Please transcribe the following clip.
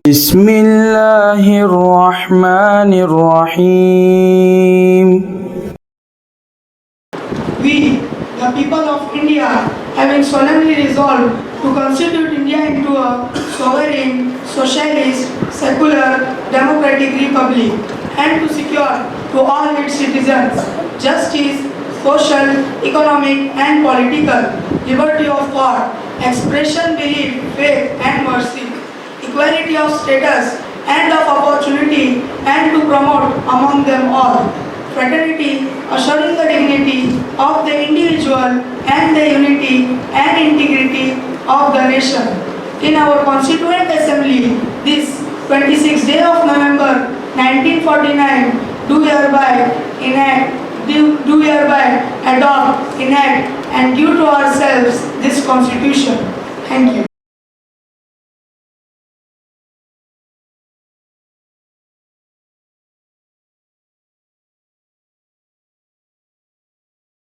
بسم الله الرحمن الرحيم. We, the people of India, having solemnly resolved to constitute India into a sovereign, socialist, secular, democratic republic, and to secure to all its citizens justice, social, economic, and political liberty of thought, expression, belief, faith, and mercy, equality of status and of opportunity, and to promote among them all fraternity, assuring the dignity of the individual and the unity and integrity of the nation. In our Constituent Assembly, this 26th day of November 1949, do hereby adopt, enact, and give to ourselves this Constitution. Thank you.